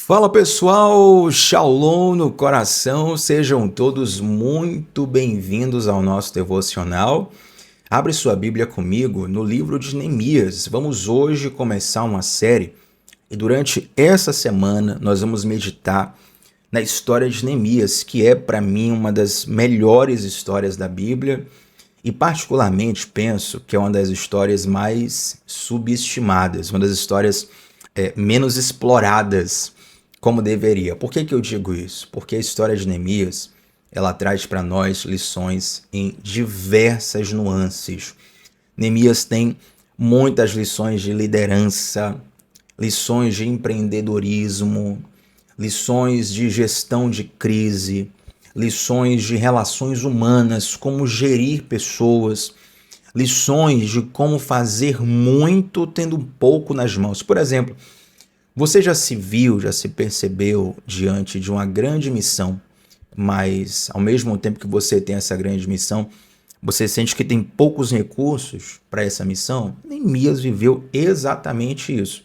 Fala pessoal, Shalom no coração, sejam todos muito bem-vindos ao nosso devocional. Abre sua Bíblia comigo no livro de Neemias. Vamos hoje começar uma série e durante essa semana nós vamos meditar na história de Neemias, que é para mim uma das melhores histórias da Bíblia e particularmente penso que é uma das histórias mais subestimadas, uma das histórias menos exploradas como deveria. Por que eu digo isso? Porque a história de Neemias, ela traz para nós lições em diversas nuances. Neemias tem muitas lições de liderança, lições de empreendedorismo, lições de gestão de crise, lições de relações humanas, como gerir pessoas, lições de como fazer muito tendo pouco nas mãos. Por exemplo, você já se viu, já se percebeu diante de uma grande missão, mas ao mesmo tempo que você tem essa grande missão, você sente que tem poucos recursos para essa missão? Neemias viveu exatamente isso.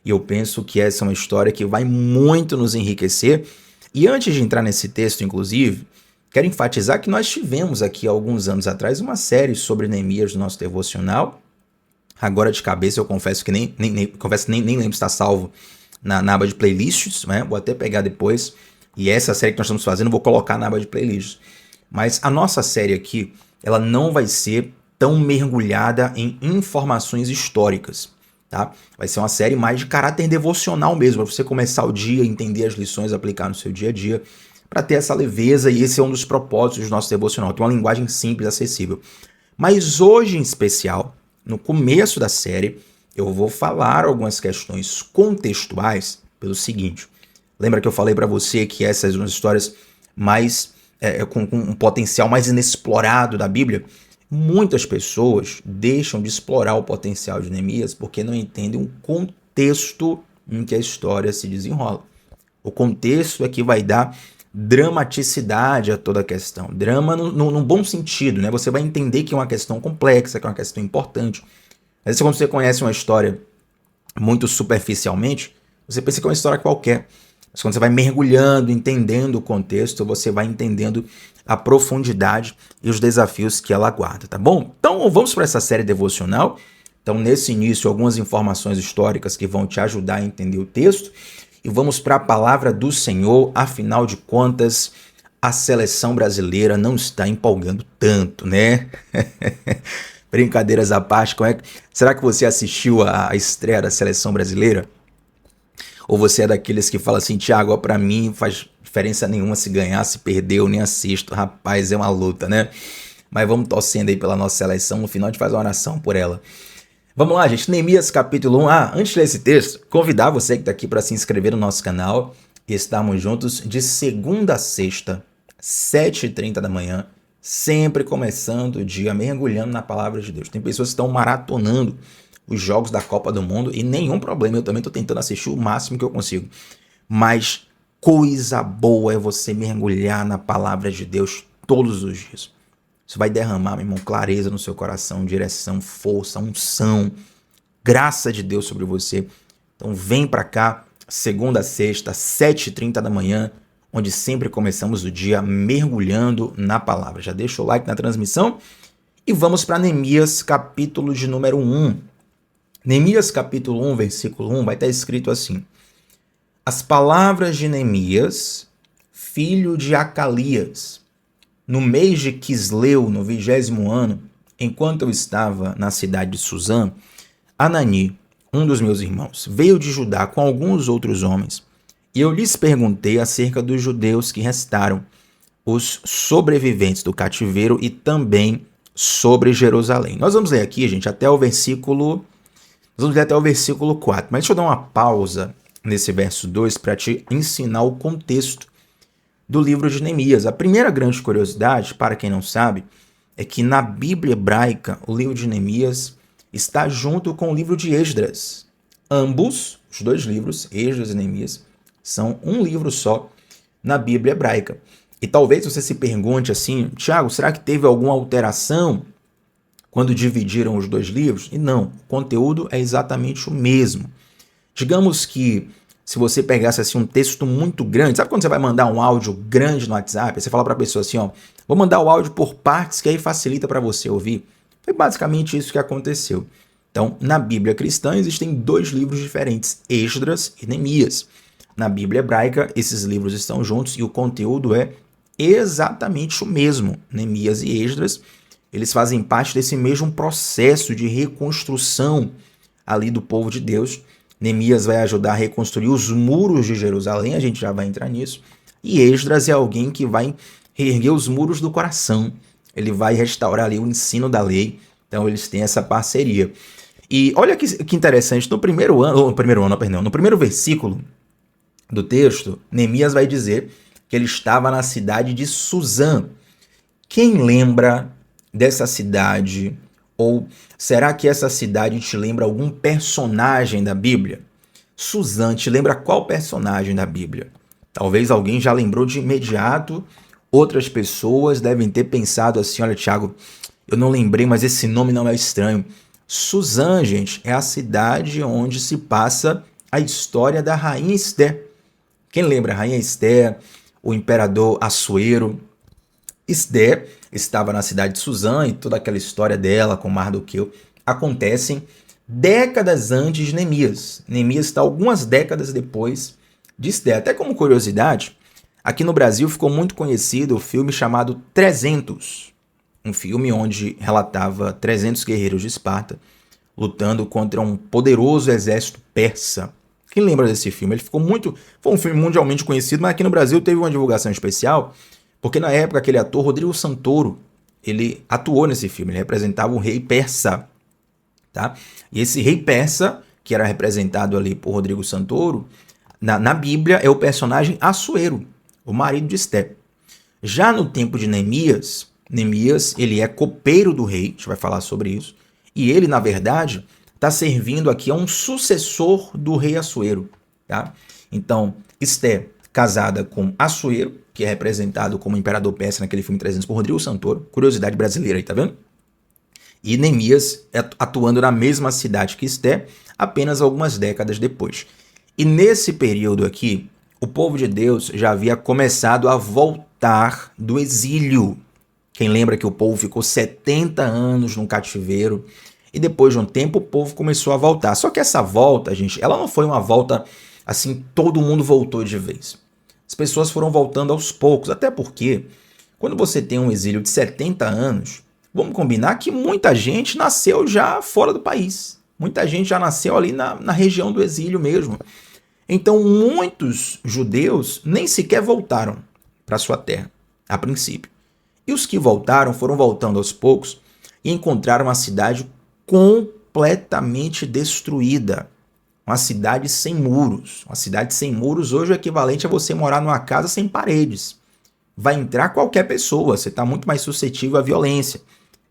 E eu penso que essa é uma história que vai muito nos enriquecer. E antes de entrar nesse texto, inclusive, quero enfatizar que nós tivemos aqui alguns anos atrás uma série sobre Neemias no nosso devocional. Agora de cabeça eu confesso que nem lembro se está salvo na aba de playlists, né? Vou até pegar depois. E essa série que nós estamos fazendo eu vou colocar na aba de playlists. Mas a nossa série aqui, ela não vai ser tão mergulhada em informações históricas, tá? Vai ser uma série mais de caráter devocional mesmo, para você começar o dia, entender as lições, aplicar no seu dia a dia, para ter essa leveza, e esse é um dos propósitos do nosso devocional, ter uma linguagem simples, acessível. Mas hoje em especial, no começo da série, eu vou falar algumas questões contextuais pelo seguinte. Lembra que eu falei para você que essas são as histórias mais com um potencial mais inexplorado da Bíblia? Muitas pessoas deixam de explorar o potencial de Neemias porque não entendem o contexto em que a história se desenrola. O contexto é que vai dar dramaticidade a toda a questão. Drama no bom sentido, né? Você vai entender que é uma questão complexa, que é uma questão importante. Às vezes, quando você conhece uma história muito superficialmente, você pensa que é uma história qualquer. Mas quando você vai mergulhando, entendendo o contexto, você vai entendendo a profundidade e os desafios que ela aguarda, tá bom? Então, vamos para essa série devocional. Então, nesse início, algumas informações históricas que vão te ajudar a entender o texto. E vamos para a palavra do Senhor. Afinal de contas, a seleção brasileira não está empolgando tanto, né? Brincadeiras à parte, será que você assistiu a estreia da seleção brasileira? Ou você é daqueles que fala assim, Thiago, para mim não faz diferença nenhuma se ganhar, se perder, eu nem assisto. Rapaz, é uma luta, né? Mas vamos torcendo aí pela nossa seleção, no final a gente faz uma oração por ela. Vamos lá, gente, Neemias capítulo 1. Antes de ler esse texto, convidar você que está aqui para se inscrever no nosso canal e estarmos juntos de segunda a sexta, 7h30 da manhã, sempre começando o dia mergulhando na palavra de Deus. Tem pessoas que estão maratonando os jogos da Copa do Mundo e nenhum problema, eu também estou tentando assistir o máximo que eu consigo. Mas coisa boa é você mergulhar na palavra de Deus todos os dias. Isso vai derramar, meu irmão, clareza no seu coração, direção, força, unção, graça de Deus sobre você. Então vem para cá, segunda a sexta, 7h30 da manhã, onde sempre começamos o dia mergulhando na palavra. Já deixa o like na transmissão e vamos para Neemias, capítulo de número 1. Neemias, capítulo 1, versículo 1, vai estar escrito assim: As palavras de Neemias, filho de Acalias, no mês de Quisleu, no 20º ano, enquanto eu estava na cidade de Suzã, Anani, um dos meus irmãos, veio de Judá com alguns outros homens, e eu lhes perguntei acerca dos judeus que restaram, os sobreviventes do cativeiro e também sobre Jerusalém. Nós vamos ler aqui, gente, até o versículo 4, mas deixa eu dar uma pausa nesse verso 2 para te ensinar o contexto do livro de Neemias. A primeira grande curiosidade, para quem não sabe, é que na Bíblia hebraica, o livro de Neemias está junto com o livro de Esdras. Ambos, os dois livros, Esdras e Neemias, são um livro só na Bíblia hebraica. E talvez você se pergunte assim, Thiago, será que teve alguma alteração quando dividiram os dois livros? E não, o conteúdo é exatamente o mesmo. Digamos que se você pegasse assim um texto muito grande, sabe quando você vai mandar um áudio grande no WhatsApp, você fala para a pessoa assim, ó, vou mandar o áudio por partes que aí facilita para você ouvir. Foi basicamente isso que aconteceu. Então, na Bíblia cristã existem 2 livros diferentes, Esdras e Neemias. Na Bíblia hebraica, esses livros estão juntos e o conteúdo é exatamente o mesmo. Neemias e Esdras, eles fazem parte desse mesmo processo de reconstrução ali do povo de Deus. Neemias vai ajudar a reconstruir os muros de Jerusalém, a gente já vai entrar nisso. E Esdras é alguém que vai reerguer os muros do coração. Ele vai restaurar ali o ensino da lei. Então eles têm essa parceria. E olha que interessante, no primeiro versículo do texto, Neemias vai dizer que ele estava na cidade de Suzã. Quem lembra dessa cidade? Ou será que essa cidade te lembra algum personagem da Bíblia? Suzã te lembra qual personagem da Bíblia? Talvez alguém já lembrou de imediato, outras pessoas devem ter pensado assim, olha, Thiago, eu não lembrei, mas esse nome não é estranho. Suzã, gente, é a cidade onde se passa a história da Rainha Esther. Quem lembra? A Rainha Esther, o imperador Assuero. Esther estava na cidade de Suzã e toda aquela história dela com Mardoqueu acontecem décadas antes de Neemias. Neemias está algumas décadas depois de Esther. Até como curiosidade, aqui no Brasil ficou muito conhecido o filme chamado 300. Um filme onde relatava 300 guerreiros de Esparta lutando contra um poderoso exército persa. Quem lembra desse filme? Ele foi um filme mundialmente conhecido, mas aqui no Brasil teve uma divulgação especial, porque na época aquele ator, Rodrigo Santoro, ele atuou nesse filme, ele representava o rei persa, tá? E esse rei persa, que era representado ali por Rodrigo Santoro, na Bíblia é o personagem Assuero, o marido de Esther. Já no tempo de Neemias, ele é copeiro do rei, a gente vai falar sobre isso, e ele, na verdade, está servindo aqui a um sucessor do rei Assuero, tá? Então, Esther, casada com Assuero, que é representado como imperador persa naquele filme 300 por Rodrigo Santoro, curiosidade brasileira aí, tá vendo? E Neemias atuando na mesma cidade que Esther, apenas algumas décadas depois. E nesse período aqui, o povo de Deus já havia começado a voltar do exílio. Quem lembra que o povo ficou 70 anos no cativeiro e depois de um tempo o povo começou a voltar. Só que essa volta, gente, ela não foi uma volta assim, todo mundo voltou de vez. As pessoas foram voltando aos poucos, até porque quando você tem um exílio de 70 anos, vamos combinar que muita gente nasceu já fora do país. Muita gente já nasceu ali na região do exílio mesmo. Então, muitos judeus nem sequer voltaram para sua terra, a princípio. E os que voltaram foram voltando aos poucos e encontraram a cidade completamente destruída. Uma cidade sem muros. Uma cidade sem muros hoje é equivalente a você morar numa casa sem paredes. Vai entrar qualquer pessoa, você está muito mais suscetível à violência.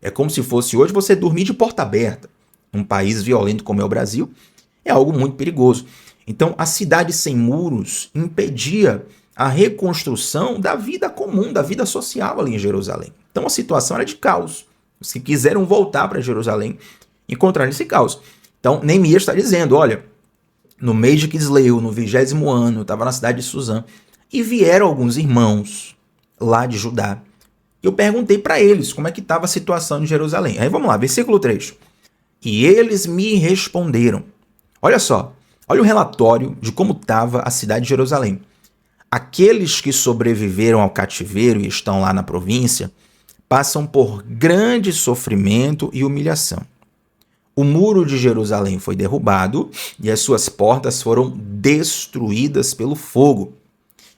É como se fosse hoje você dormir de porta aberta. Num país violento como é o Brasil, é algo muito perigoso. Então, a cidade sem muros impedia a reconstrução da vida comum, da vida social ali em Jerusalém. Então, a situação era de caos. Os que quiseram voltar para Jerusalém encontraram esse caos. Então, Neemias está dizendo, olha, no mês de Quisleu, no 20º ano, eu estava na cidade de Suzã, e vieram alguns irmãos lá de Judá. Eu perguntei para eles como é que estava a situação de Jerusalém. Aí vamos lá, versículo 3. E eles me responderam. Olha só, olha o relatório de como estava a cidade de Jerusalém. Aqueles que sobreviveram ao cativeiro e estão lá na província passam por grande sofrimento e humilhação. O muro de Jerusalém foi derrubado e as suas portas foram destruídas pelo fogo.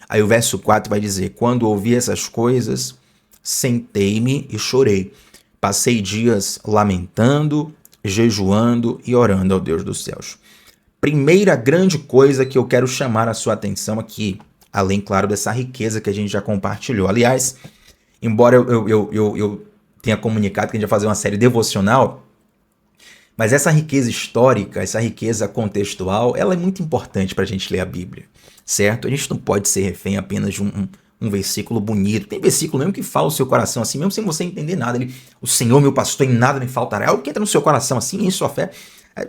Aí o verso 4 vai dizer, quando ouvi essas coisas, sentei-me e chorei. Passei dias lamentando, jejuando e orando ao Deus dos céus. Primeira grande coisa que eu quero chamar a sua atenção aqui, além, claro, dessa riqueza que a gente já compartilhou. Aliás, embora eu tenha comunicado que a gente vai fazer uma série devocional, mas essa riqueza histórica, essa riqueza contextual, ela é muito importante para a gente ler a Bíblia, certo? A gente não pode ser refém apenas de um versículo bonito. Tem versículo mesmo que fala o seu coração assim, mesmo sem você entender nada. O Senhor, meu pastor, em nada me faltará. É algo que entra no seu coração assim, em sua fé,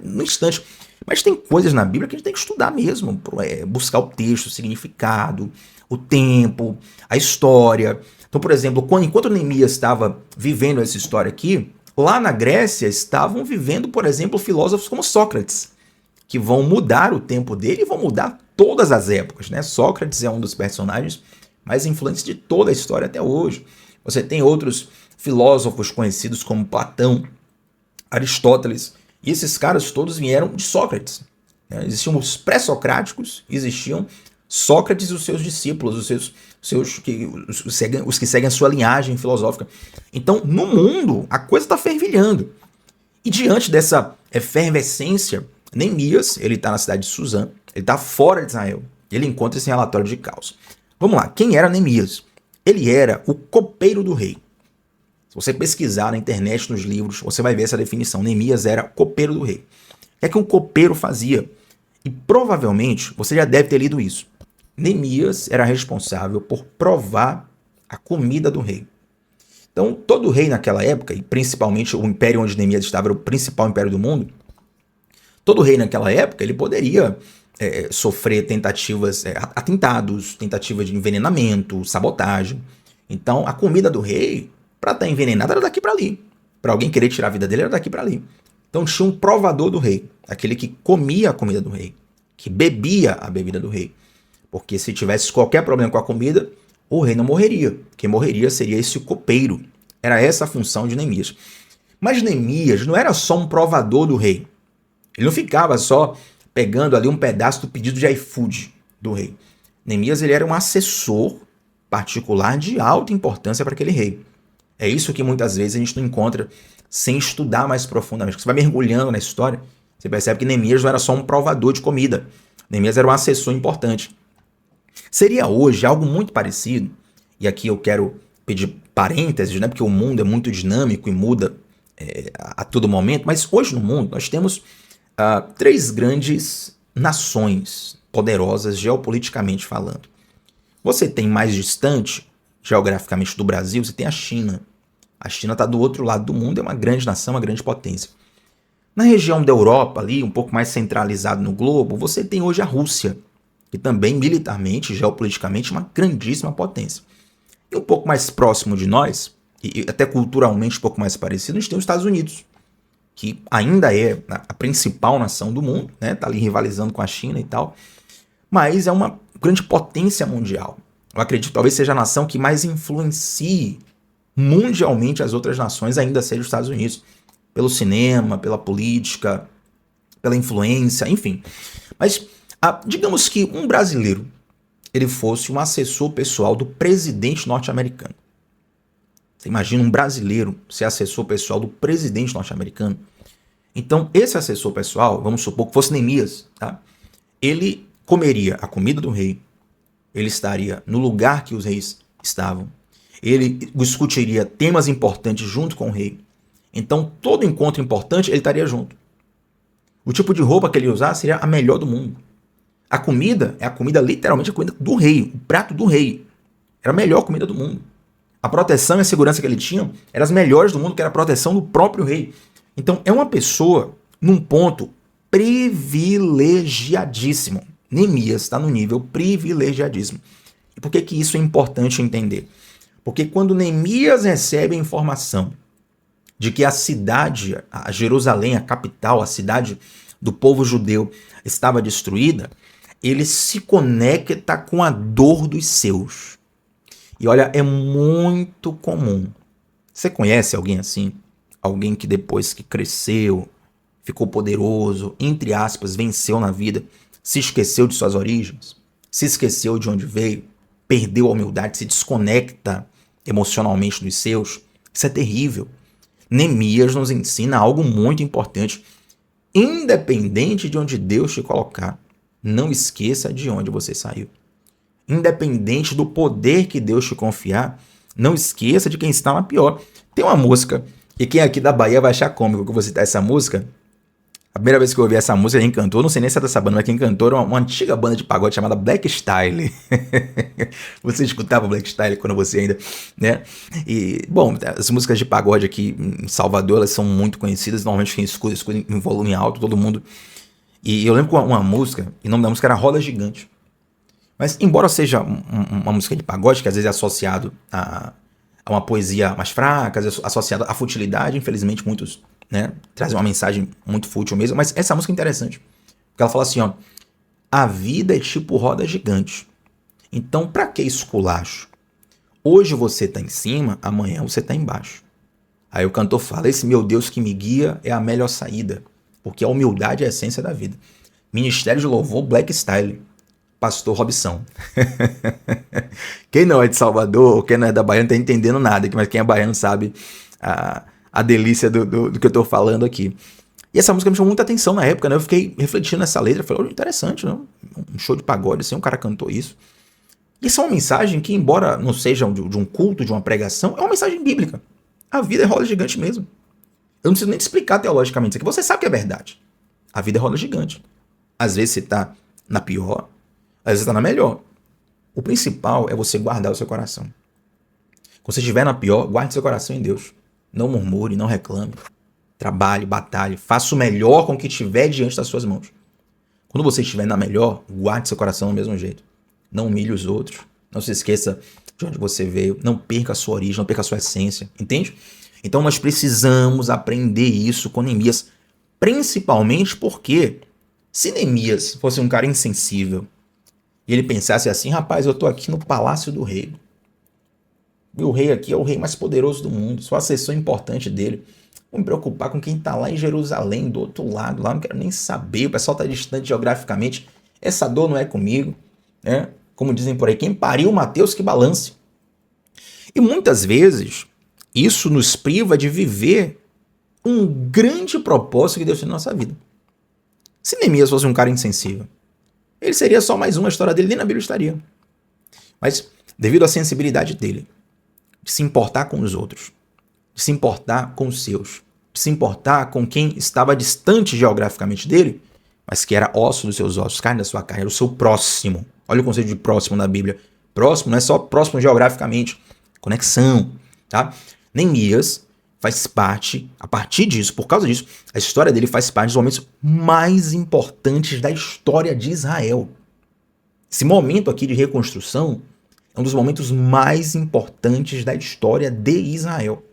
no instante. Mas tem coisas na Bíblia que a gente tem que estudar mesmo, buscar o texto, o significado, o tempo, a história. Então, por exemplo, enquanto Neemias estava vivendo essa história aqui, lá na Grécia estavam vivendo, por exemplo, filósofos como Sócrates, que vão mudar o tempo dele e vão mudar todas as épocas, né? Sócrates é um dos personagens mais influentes de toda a história até hoje. Você tem outros filósofos conhecidos como Platão, Aristóteles, e esses caras todos vieram de Sócrates. Existiam os pré-socráticos, existiam Sócrates e os seus discípulos, os que seguem a sua linhagem filosófica. Então, no mundo, a coisa está fervilhando. E diante dessa efervescência, Neemias, ele está na cidade de Suzã, ele está fora de Israel, ele encontra esse relatório de caos. Vamos lá, quem era Neemias? Ele era o copeiro do rei. Se você pesquisar na internet, nos livros, você vai ver essa definição. Neemias era copeiro do rei. O que um copeiro fazia? E provavelmente você já deve ter lido isso. Neemias era responsável por provar a comida do rei. Então, todo rei naquela época, e principalmente o império onde Neemias estava era o principal império do mundo, todo rei naquela época ele poderia sofrer tentativas, atentados, tentativa de envenenamento, sabotagem. Então, a comida do rei, para estar envenenada, era daqui para ali. Para alguém querer tirar a vida dele, era daqui para ali. Então, tinha um provador do rei, aquele que comia a comida do rei, que bebia a bebida do rei. Porque se tivesse qualquer problema com a comida, o rei não morreria. Quem morreria seria esse copeiro. Era essa a função de Neemias. Mas Neemias não era só um provador do rei. Ele não ficava só pegando ali um pedaço do pedido de iFood do rei. Neemias ele era um assessor particular de alta importância para aquele rei. É isso que muitas vezes a gente não encontra sem estudar mais profundamente. Você vai mergulhando na história, você percebe que Neemias não era só um provador de comida. Neemias era um assessor importante. Seria hoje algo muito parecido, e aqui eu quero pedir parênteses, né, porque o mundo é muito dinâmico e muda a todo momento, mas hoje no mundo nós temos três grandes nações poderosas geopoliticamente falando. Você tem mais distante, geograficamente do Brasil, você tem a China. A China está do outro lado do mundo, é uma grande nação, uma grande potência. Na região da Europa, ali, um pouco mais centralizado no globo, você tem hoje a Rússia, que também militarmente, geopoliticamente, é uma grandíssima potência. E um pouco mais próximo de nós, e até culturalmente um pouco mais parecido, a gente tem os Estados Unidos, que ainda é a principal nação do mundo, né? Tá ali rivalizando com a China e tal, mas é uma grande potência mundial. Eu acredito que talvez seja a nação que mais influencie mundialmente as outras nações, ainda seja os Estados Unidos, pelo cinema, pela política, pela influência, enfim. Mas digamos que um brasileiro ele fosse um assessor pessoal do presidente norte-americano. Você imagina um brasileiro ser assessor pessoal do presidente norte-americano? Então, esse assessor pessoal, vamos supor que fosse Neemias, tá? Ele comeria a comida do rei, ele estaria no lugar que os reis estavam, ele discutiria temas importantes junto com o rei. Então, todo encontro importante, ele estaria junto. O tipo de roupa que ele ia usar seria a melhor do mundo. A comida é a comida, literalmente a comida do rei, o prato do rei. Era a melhor comida do mundo. A proteção e a segurança que ele tinha eram as melhores do mundo, que era a proteção do próprio rei. Então, é uma pessoa num ponto privilegiadíssimo. Neemias está no nível privilegiadíssimo. E por que isso é importante entender? Porque quando Neemias recebe a informação de que a cidade, a Jerusalém, a capital, a cidade do povo judeu estava destruída, ele se conecta com a dor dos seus. E olha, é muito comum. Você conhece alguém assim? Alguém que depois que cresceu, ficou poderoso, entre aspas, venceu na vida, se esqueceu de suas origens, se esqueceu de onde veio, perdeu a humildade, se desconecta emocionalmente dos seus? Isso é terrível. Neemias nos ensina algo muito importante. Independente de onde Deus te colocar, não esqueça de onde você saiu. Independente do poder que Deus te confiar, não esqueça de quem está na pior. Tem uma música, e quem aqui da Bahia vai achar cômico que eu vou citar essa música. A primeira vez que eu ouvi essa música, quem cantou, não sei nem se é dessa banda, mas quem cantou era uma antiga banda de pagode chamada Black Style. Você escutava Black Style quando você ainda, né? E, bom, as músicas de pagode aqui em Salvador, elas são muito conhecidas, normalmente quem escuta em volume alto, todo mundo. E eu lembro que uma música, o nome da música era Roda Gigante. Mas embora seja uma música de pagode, que às vezes é associado a uma poesia mais fraca, às vezes associado à futilidade, infelizmente muitos, né, trazem uma mensagem muito fútil mesmo, mas essa música é interessante. Porque ela fala assim, ó, a vida é tipo roda gigante. Então pra que esculacho? Hoje você tá em cima, amanhã você tá embaixo. Aí o cantor fala, esse meu Deus que me guia é a melhor saída, porque a humildade é a essência da vida. Ministério de Louvor Black Style, Pastor Robson. Quem não é de Salvador, quem não é da Bahia, não tá entendendo nada, mas quem é baiano sabe a delícia do que eu tô falando aqui. E essa música me chamou muita atenção na época, né? Eu fiquei refletindo nessa letra, falei, oh, interessante, né? Um show de pagode, assim, um cara cantou isso. E essa é uma mensagem que, embora não seja de um culto, de uma pregação, é uma mensagem bíblica. A vida é roda gigante mesmo. Eu não preciso nem te explicar teologicamente isso aqui, você sabe que é verdade. A vida é roda gigante. Às vezes você tá na pior, às vezes você tá na melhor. O principal é você guardar o seu coração. Quando você estiver na pior, guarde seu coração em Deus. Não murmure, não reclame. Trabalhe, batalhe, faça o melhor com o que tiver diante das suas mãos. Quando você estiver na melhor, guarde seu coração do mesmo jeito. Não humilhe os outros. Não se esqueça de onde você veio. Não perca a sua origem, não perca a sua essência. Entende? Então nós precisamos aprender isso com Neemias. Principalmente porque se Neemias fosse um cara insensível e ele pensasse assim, rapaz, eu tô aqui no palácio do rei. E o rei aqui é o rei mais poderoso do mundo. Sou assessor importante dele. Vou me preocupar com quem tá lá em Jerusalém, do outro lado. Lá não quero nem saber. O pessoal tá distante geograficamente. Essa dor não é comigo. Né? Como dizem por aí, quem pariu Mateus que balance. E muitas vezes isso nos priva de viver um grande propósito que Deus tem na nossa vida. Se Neemias fosse um cara insensível, ele seria só mais uma história dele, nem na Bíblia estaria. Mas devido à sensibilidade dele, de se importar com os outros, de se importar com os seus, de se importar com quem estava distante geograficamente dele, mas que era osso dos seus ossos, carne da sua carne, era o seu próximo. Olha o conceito de próximo na Bíblia. Próximo não é só próximo geograficamente, conexão, tá? Neemias faz parte, a partir disso, por causa disso, a história dele faz parte dos momentos mais importantes da história de Israel. Esse momento aqui de reconstrução é um dos momentos mais importantes da história de Israel.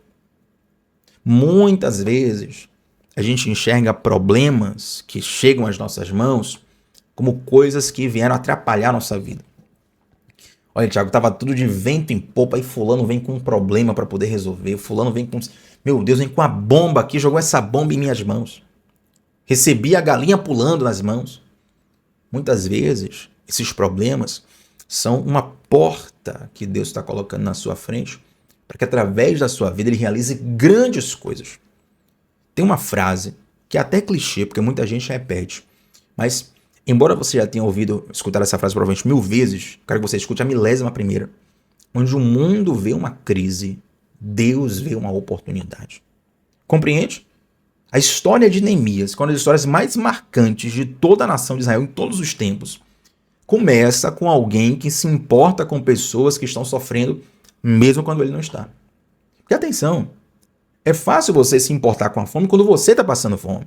Muitas vezes a gente enxerga problemas que chegam às nossas mãos como coisas que vieram atrapalhar a nossa vida. Olha, Thiago, estava tudo de vento em popa e fulano vem com um problema para poder resolver. Fulano vem com... Meu Deus, vem com a bomba aqui, jogou essa bomba em minhas mãos. Recebi a galinha pulando nas mãos. Muitas vezes, esses problemas são uma porta que Deus está colocando na sua frente para que através da sua vida ele realize grandes coisas. Tem uma frase que é até clichê, porque muita gente repete, mas embora você já tenha escutado essa frase provavelmente 1000 vezes, quero que você escute a 1001ª. Onde o mundo vê uma crise, Deus vê uma oportunidade. Compreende? A história de Neemias, uma das histórias mais marcantes de toda a nação de Israel em todos os tempos, começa com alguém que se importa com pessoas que estão sofrendo, mesmo quando ele não está. Porque atenção, é fácil você se importar com a fome quando você está passando fome.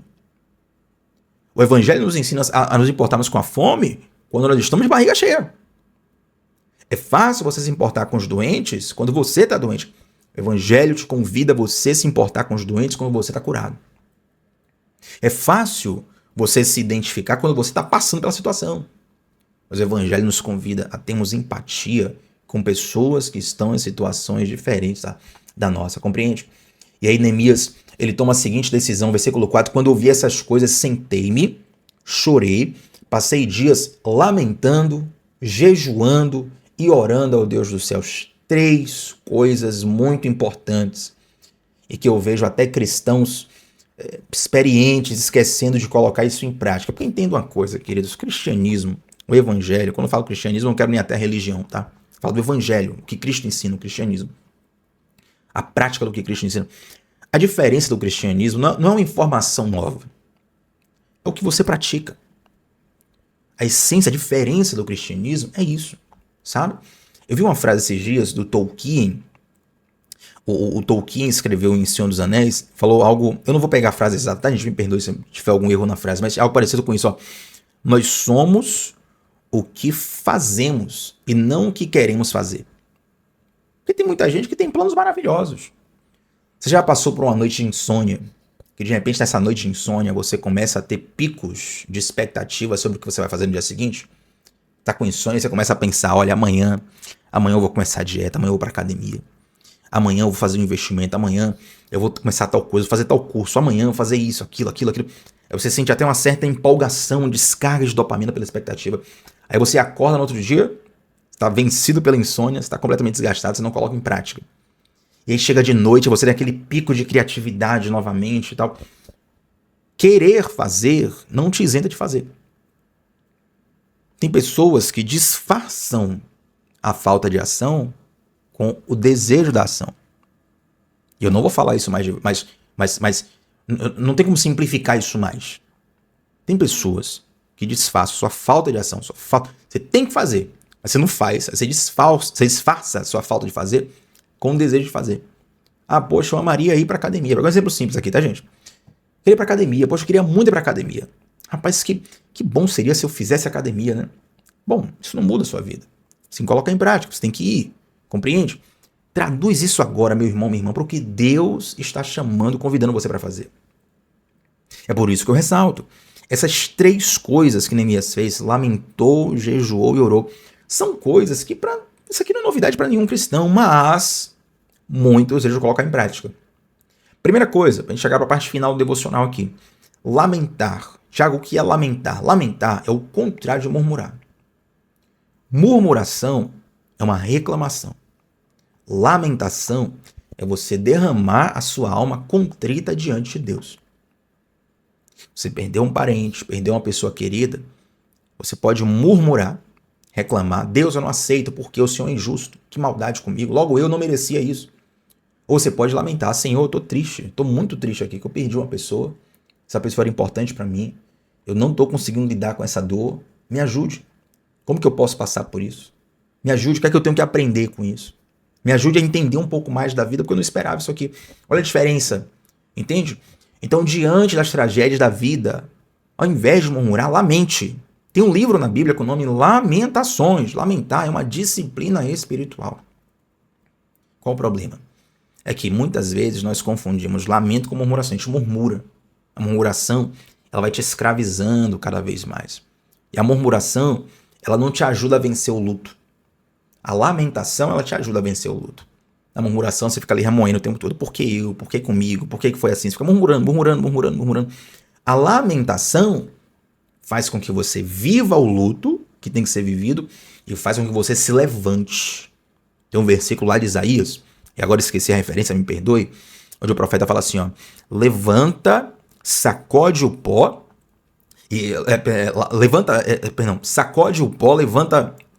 O Evangelho nos ensina a nos importarmos com a fome quando nós estamos de barriga cheia. É fácil você se importar com os doentes quando você está doente. O Evangelho te convida a você se importar com os doentes quando você está curado. É fácil você se identificar quando você está passando pela situação. Mas o Evangelho nos convida a termos empatia com pessoas que estão em situações diferentes da nossa, compreende? E aí Neemias, ele toma a seguinte decisão, versículo 4, quando ouvi essas coisas, sentei-me, chorei, passei dias lamentando, jejuando e orando ao Deus dos céus. 3 coisas muito importantes e que eu vejo até cristãos experientes esquecendo de colocar isso em prática. Porque entenda uma coisa, queridos, cristianismo, o evangelho, quando eu falo cristianismo, eu não quero nem até religião, tá? Eu falo do evangelho, o que Cristo ensina, o cristianismo. A prática do que Cristo ensina. A diferença do cristianismo não é uma informação nova. É o que você pratica. A essência, a diferença do cristianismo é isso, sabe? Eu vi uma frase esses dias do Tolkien, O Tolkien escreveu em Senhor dos Anéis, falou algo, eu não vou pegar a frase exata, tá, gente? Me perdoe se tiver algum erro na frase, mas algo parecido com isso, ó. Nós somos o que fazemos e não o que queremos fazer. Porque tem muita gente que tem planos maravilhosos. Você já passou por uma noite de insônia? Que de repente nessa noite de insônia você começa a ter picos de expectativa sobre o que você vai fazer no dia seguinte? Tá com insônia e você começa a pensar, olha, amanhã eu vou começar a dieta, amanhã eu vou pra academia. Amanhã eu vou fazer um investimento, amanhã eu vou começar tal coisa, fazer tal curso, amanhã eu vou fazer isso, aquilo. Aí você sente até uma certa empolgação, descarga de dopamina pela expectativa. Aí você acorda no outro dia, está vencido pela insônia, está completamente desgastado, você não coloca em prática. E aí chega de noite, você tem aquele pico de criatividade novamente e tal. Querer fazer não te isenta de fazer. Tem pessoas que disfarçam a falta de ação com o desejo da ação. E eu não vou falar isso mais, mas não tem como simplificar isso mais. Tem pessoas que disfarçam sua falta de ação, você tem que fazer, mas você não faz, você disfarça a sua falta de fazer com o desejo de fazer. Ah, poxa, eu amaria ir pra academia. Vou dar um exemplo simples aqui, tá, gente? Queria ir pra academia, poxa, eu queria muito ir pra academia. Rapaz, que bom seria se eu fizesse academia, né? Bom, isso não muda a sua vida. Você coloca em prática, você tem que ir. Compreende? Traduz isso agora, meu irmão, minha irmã, para o que Deus está chamando, convidando você para fazer. É por isso que eu ressalto. Essas 3 coisas que Neemias fez, lamentou, jejuou e orou, são coisas que, isso aqui não é novidade para nenhum cristão, mas muitos desejam colocar em prática. Primeira coisa, para a gente chegar para a parte final do devocional aqui. Lamentar. Tiago, o que é lamentar? Lamentar é o contrário de murmurar. Murmuração é uma reclamação. Lamentação é você derramar a sua alma contrita diante de Deus. Você perdeu um parente, perdeu uma pessoa querida, você pode murmurar, reclamar, Deus, eu não aceito porque o Senhor é injusto, que maldade comigo, logo eu não merecia isso. Ou você pode lamentar, Senhor, eu tô triste, tô muito triste aqui, que eu perdi uma pessoa, essa pessoa era importante para mim, eu não tô conseguindo lidar com essa dor, me ajude. Como que eu posso passar por isso? Me ajude, o que é que eu tenho que aprender com isso? Me ajude a entender um pouco mais da vida, porque eu não esperava isso aqui. Olha a diferença, entende? Então, diante das tragédias da vida, ao invés de murmurar, lamente. Tem um livro na Bíblia com o nome Lamentações. Lamentar é uma disciplina espiritual. Qual o problema? É que muitas vezes nós confundimos lamento com murmuração. A gente murmura. A murmuração, ela vai te escravizando cada vez mais. E a murmuração, ela não te ajuda a vencer o luto. A lamentação, ela te ajuda a vencer o luto. Na murmuração, você fica ali remoendo o tempo todo. Por que eu? Por que comigo? Por que foi assim? Você fica murmurando. A lamentação faz com que você viva o luto que tem que ser vivido e faz com que você se levante. Tem um versículo lá de Isaías, e agora esqueci a referência, me perdoe, onde o profeta fala assim, ó, levanta, sacode o pó, sacode o pó,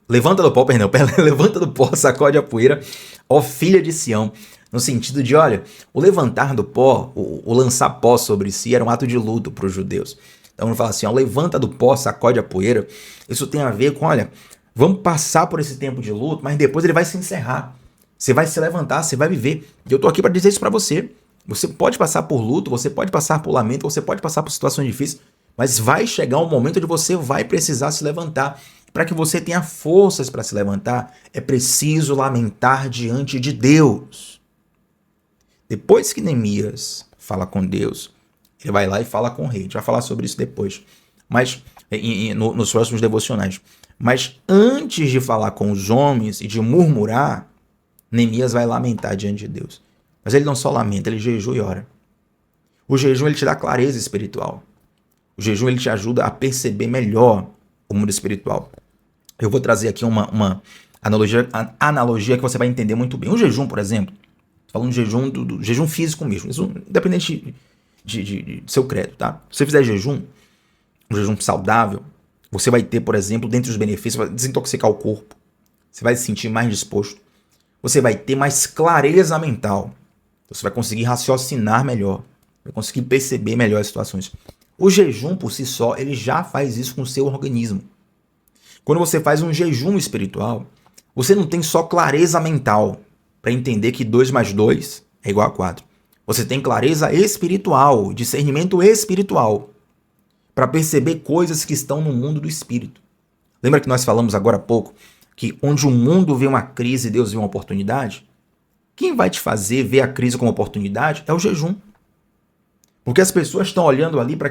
levanta do pó, sacode a poeira, ó filha de Sião. No sentido de, olha, o levantar do pó, o lançar pó sobre si era um ato de luto para os judeus. Então ele fala assim, ó, levanta do pó, sacode a poeira. Isso tem a ver com, olha, vamos passar por esse tempo de luto, mas depois ele vai se encerrar. Você vai se levantar, você vai viver. E eu tô aqui para dizer isso para você. Você pode passar por luto, você pode passar por lamento, você pode passar por situações difíceis, mas vai chegar um momento onde você vai precisar se levantar. Para que você tenha forças para se levantar, é preciso lamentar diante de Deus. Depois que Neemias fala com Deus, ele vai lá e fala com o rei. A gente vai falar sobre isso depois, mas nos próximos devocionais. Mas antes de falar com os homens e de murmurar, Neemias vai lamentar diante de Deus. Mas ele não só lamenta, ele jejua e ora. O jejum ele te dá clareza espiritual. O jejum ele te ajuda a perceber melhor o mundo espiritual. Eu vou trazer aqui uma analogia que você vai entender muito bem. O jejum, por exemplo, falando de jejum, do jejum físico mesmo, isso independente de seu credo, tá? Se você fizer jejum, um jejum saudável, você vai ter, por exemplo, dentre os benefícios, vai desintoxicar o corpo, você vai se sentir mais disposto, você vai ter mais clareza mental, você vai conseguir raciocinar melhor, vai conseguir perceber melhor as situações. O jejum, por si só, ele já faz isso com o seu organismo. Quando você faz um jejum espiritual, você não tem só clareza mental, para entender que 2 mais 2 é igual a 4. Você tem clareza espiritual, discernimento espiritual, para perceber coisas que estão no mundo do espírito. Lembra que nós falamos agora há pouco que onde o mundo vê uma crise, Deus vê uma oportunidade? Quem vai te fazer ver a crise como oportunidade é o jejum. Porque as pessoas estão olhando ali para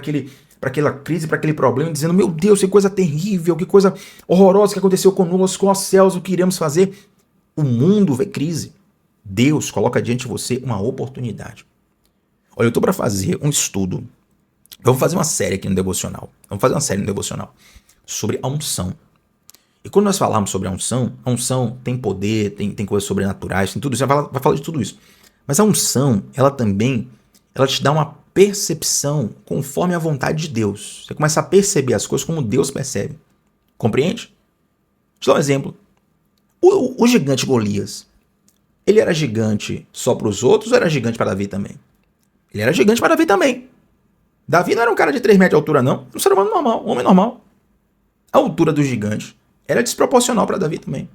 aquela crise, para aquele problema, dizendo: meu Deus, que coisa terrível, que coisa horrorosa que aconteceu conosco, ó céus, o que iremos fazer? O mundo vê crise. Deus coloca diante de você uma oportunidade. Olha, eu estou para fazer um estudo. Eu vou fazer uma série aqui no Devocional. Vamos fazer uma série no Devocional sobre a unção. E quando nós falarmos sobre a unção tem poder, tem coisas sobrenaturais, tem tudo isso, vai falar de tudo isso. Mas a unção, ela também, ela te dá uma percepção conforme a vontade de Deus. Você começa a perceber as coisas como Deus percebe. Compreende? Deixa eu dar um exemplo. O gigante Golias, ele era gigante só para os outros ou era gigante para Davi também? Ele era gigante para Davi também. Davi não era um cara de 3 metros de altura, não. Um ser humano normal, um homem normal. A altura do gigante era desproporcional para Davi também.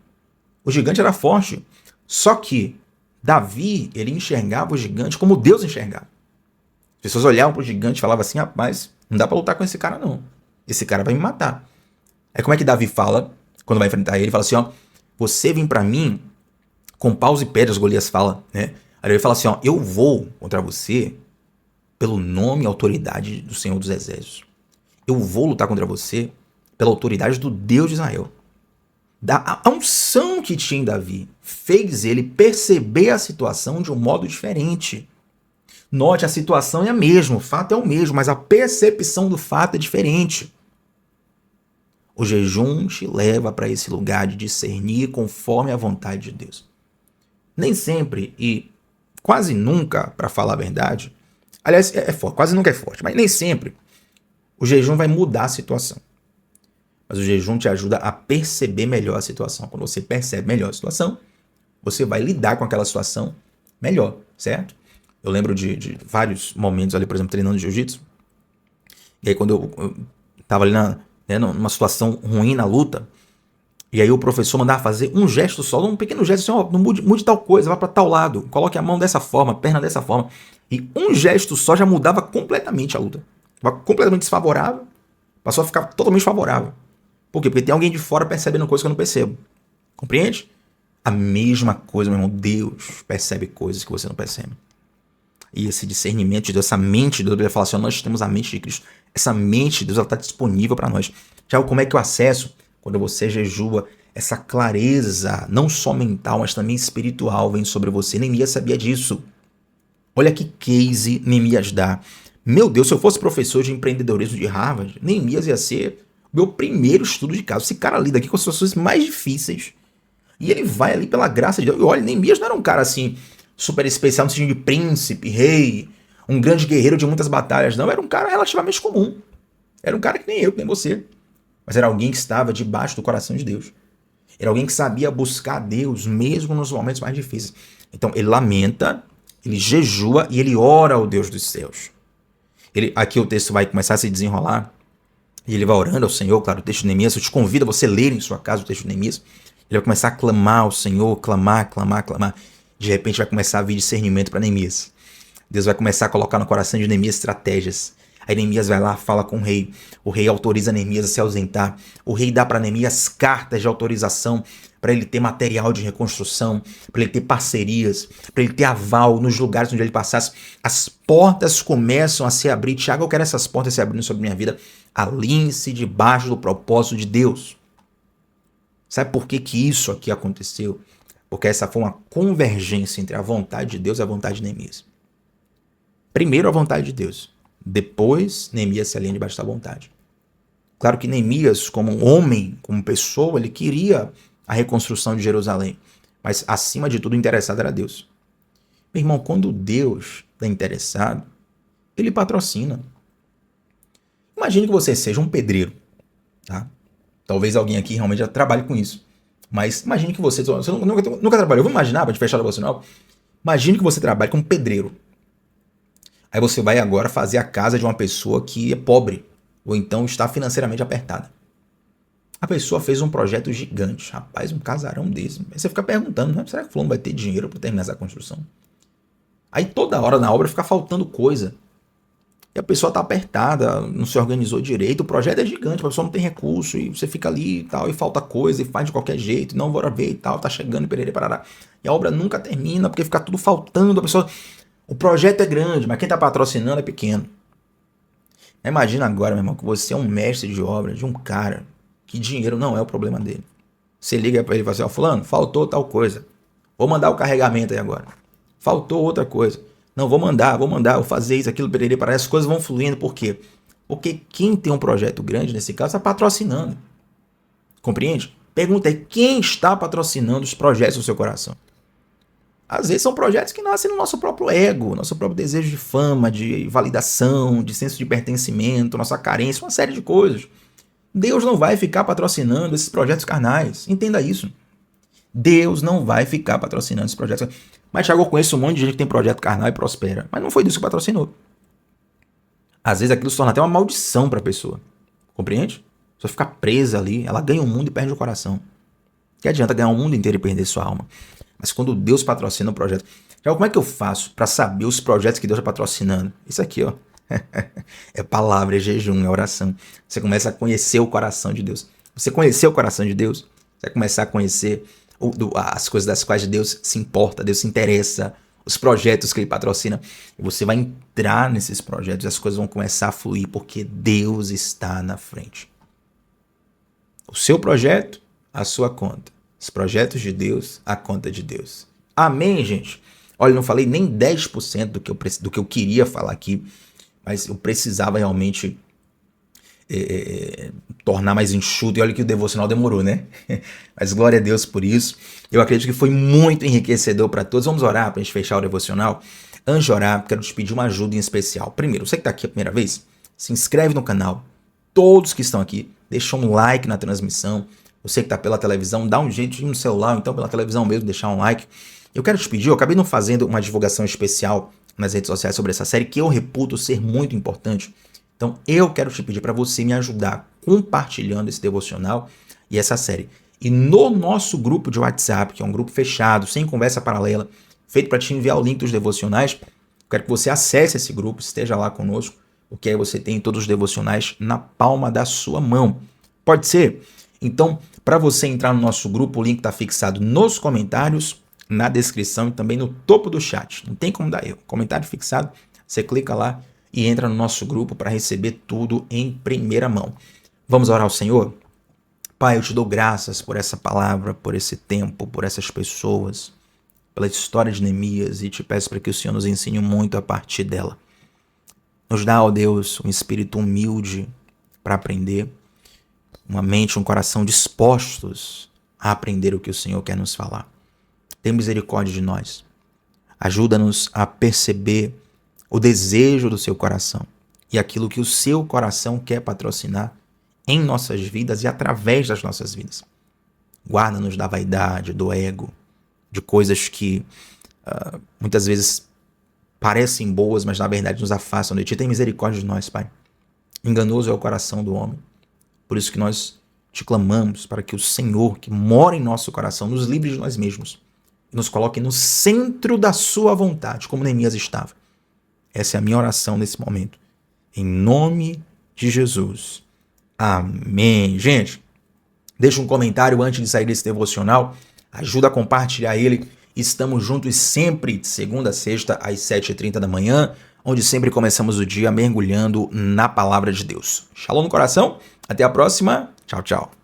O gigante era forte. Só que Davi, ele enxergava o gigante como Deus enxergava. As pessoas olhavam para o gigante e falavam assim: rapaz, não dá para lutar com esse cara não. Esse cara vai me matar. Aí como é que Davi fala, quando vai enfrentar ele? Ele fala assim: ó, você vem para mim com paus e pedras, Golias fala, né? Aí ele fala assim: ó, eu vou contra você pelo nome e autoridade do Senhor dos Exércitos. Eu vou lutar contra você pela autoridade do Deus de Israel. A unção que tinha em Davi fez ele perceber a situação de um modo diferente. Note, a situação é a mesma, o fato é o mesmo, mas a percepção do fato é diferente. O jejum te leva para esse lugar de discernir conforme a vontade de Deus. Nem sempre e quase nunca, para falar a verdade, aliás, é forte, quase nunca é forte, mas nem sempre o jejum vai mudar a situação. Mas o jejum te ajuda a perceber melhor a situação. Quando você percebe melhor a situação, você vai lidar com aquela situação melhor, certo? Eu lembro de vários momentos ali, por exemplo, treinando jiu-jitsu. E aí quando eu tava ali numa situação ruim na luta, e aí o professor mandava fazer um gesto só, um pequeno gesto assim: ó, não mude tal coisa, vá para tal lado, coloque a mão dessa forma, a perna dessa forma. E um gesto só já mudava completamente a luta. Estava completamente desfavorável, passou a ficar totalmente favorável. Por quê? Porque tem alguém de fora percebendo coisas que eu não percebo. Compreende? A mesma coisa, meu irmão. Deus percebe coisas que você não percebe. E esse discernimento de Deus, essa mente de Deus, ele fala assim: ó, nós temos a mente de Cristo. Essa mente de Deus, ela está disponível para nós. Já como é que eu acesso? Quando você jejua, essa clareza, não só mental, mas também espiritual, vem sobre você. Neemias sabia disso. Olha que case Neemias dá. Meu Deus, se eu fosse professor de empreendedorismo de Harvard, Neemias ia ser meu primeiro estudo de caso. Esse cara lida aqui com as situações mais difíceis. E ele vai ali pela graça de Deus. E olha, Neemias não era um cara assim, super especial no sentido de príncipe, rei, um grande guerreiro de muitas batalhas. Não, era um cara relativamente comum. Era um cara que nem eu, que nem você. Mas era alguém que estava debaixo do coração de Deus. Era alguém que sabia buscar Deus mesmo nos momentos mais difíceis. Então ele lamenta, ele jejua e ele ora ao Deus dos céus. Aqui o texto vai começar a se desenrolar. E ele vai orando ao Senhor, claro, o texto de Neemias. Eu te convido a você ler em sua casa o texto de Neemias. Ele vai começar a clamar ao Senhor, clamar. De repente vai começar a vir discernimento para Neemias. Deus vai começar a colocar no coração de Neemias estratégias. Aí Neemias vai lá, fala com o rei. O rei autoriza Neemias a se ausentar. O rei dá para Neemias cartas de autorização para ele ter material de reconstrução, para ele ter parcerias, para ele ter aval nos lugares onde ele passasse. As portas começam a se abrir. Tiago, eu quero essas portas se abrindo sobre minha vida. Alinhe-se debaixo do propósito de Deus. Sabe por que isso aqui aconteceu? Porque essa foi uma convergência entre a vontade de Deus e a vontade de Neemias. Primeiro a vontade de Deus. Depois Neemias se alinha debaixo da vontade. Claro que Neemias, como um homem, como pessoa, ele queria a reconstrução de Jerusalém. Mas, acima de tudo, o interessado era Deus. Meu irmão, quando Deus está interessado, ele patrocina. Imagine que você seja um pedreiro, tá? Talvez alguém aqui realmente já trabalhe com isso. Mas imagine que você nunca trabalhou. Vamos imaginar, para te fechar o devocional. Imagine que você trabalha como pedreiro. Aí você vai agora fazer a casa de uma pessoa que é pobre, ou então está financeiramente apertada. A pessoa fez um projeto gigante, rapaz, um casarão desse. Aí você fica perguntando, né? Será que o fulano vai ter dinheiro para terminar essa construção? Aí toda hora na obra fica faltando coisa. E a pessoa tá apertada, não se organizou direito, o projeto é gigante, a pessoa não tem recurso, e você fica ali e tal, e falta coisa, e faz de qualquer jeito, e não, bora ver e tal, tá chegando, perere, parará. E a obra nunca termina, porque fica tudo faltando, a pessoa... O projeto é grande, mas quem tá patrocinando é pequeno. Imagina agora, meu irmão, que você é um mestre de obra, de um cara, que dinheiro não é o problema dele. Você liga pra ele e fala assim, ó, fulano, faltou tal coisa. Vou mandar o carregamento aí agora. Faltou outra coisa. Não, vou mandar, vou fazer isso, aquilo, perere, parará. As coisas vão fluindo, por quê? Porque quem tem um projeto grande, nesse caso, está patrocinando. Compreende? Pergunta é, quem está patrocinando os projetos do seu coração? Às vezes são projetos que nascem no nosso próprio ego, nosso próprio desejo de fama, de validação, de senso de pertencimento, nossa carência, uma série de coisas. Deus não vai ficar patrocinando esses projetos carnais. Entenda isso. Deus não vai ficar patrocinando esses projetos. Mas, Thiago, eu conheço um monte de gente que tem projeto carnal e prospera. Mas não foi disso que patrocinou. Às vezes aquilo se torna até uma maldição para a pessoa. Compreende? A pessoa fica presa ali, ela ganha o mundo e perde o coração. Que adianta ganhar o mundo inteiro e perder sua alma? Mas quando Deus patrocina um projeto... Já como é que eu faço para saber os projetos que Deus está patrocinando? Isso aqui, ó. É palavra, é jejum, é oração. Você começa a conhecer o coração de Deus. Você conhecer o coração de Deus, você vai começar a conhecer as coisas das quais Deus se importa, Deus se interessa, os projetos que Ele patrocina. E você vai entrar nesses projetos e as coisas vão começar a fluir porque Deus está na frente. O seu projeto, a sua conta. Os projetos de Deus, a conta de Deus. Amém, gente? Olha, eu não falei nem 10% do que eu queria falar aqui, mas eu precisava realmente tornar mais enxuto. E olha que o devocional demorou, né? Mas glória a Deus por isso. Eu acredito que foi muito enriquecedor para todos. Vamos orar para a gente fechar o devocional. Antes de orar, quero te pedir uma ajuda em especial. Primeiro, você que está aqui a primeira vez, se inscreve no canal. Todos que estão aqui, deixa um like na transmissão. Você que está pela televisão, dá um jeito de ir no celular, então pela televisão mesmo, deixar um like. Eu quero te pedir, eu acabei não fazendo uma divulgação especial nas redes sociais sobre essa série, que eu reputo ser muito importante. Então eu quero te pedir para você me ajudar compartilhando esse devocional e essa série. E no nosso grupo de WhatsApp, que é um grupo fechado, sem conversa paralela, feito para te enviar o link dos devocionais, eu quero que você acesse esse grupo, esteja lá conosco, porque aí você tem todos os devocionais na palma da sua mão. Pode ser? Então, para você entrar no nosso grupo, o link está fixado nos comentários, na descrição e também no topo do chat. Não tem como dar erro. Comentário fixado, você clica lá e entra no nosso grupo para receber tudo em primeira mão. Vamos orar ao Senhor? Pai, eu te dou graças por essa palavra, por esse tempo, por essas pessoas, pela história de Neemias e te peço para que o Senhor nos ensine muito a partir dela. Nos dá, ó Deus, um espírito humilde para aprender, uma mente, um coração dispostos a aprender o que o Senhor quer nos falar. Tem misericórdia de nós. Ajuda-nos a perceber o desejo do seu coração e aquilo que o seu coração quer patrocinar em nossas vidas e através das nossas vidas. Guarda-nos da vaidade, do ego, de coisas que muitas vezes parecem boas, mas na verdade nos afastam de ti. Tem misericórdia de nós, Pai. Enganoso é o coração do homem. Por isso que nós te clamamos para que o Senhor, que mora em nosso coração, nos livre de nós mesmos e nos coloque no centro da sua vontade, como Neemias estava. Essa é a minha oração nesse momento. Em nome de Jesus. Amém. Gente, deixa um comentário antes de sair desse devocional. Ajuda a compartilhar ele. Estamos juntos sempre, de segunda a sexta, às 7h30 da manhã, onde sempre começamos o dia mergulhando na palavra de Deus. Shalom no coração. Até a próxima. Tchau, tchau.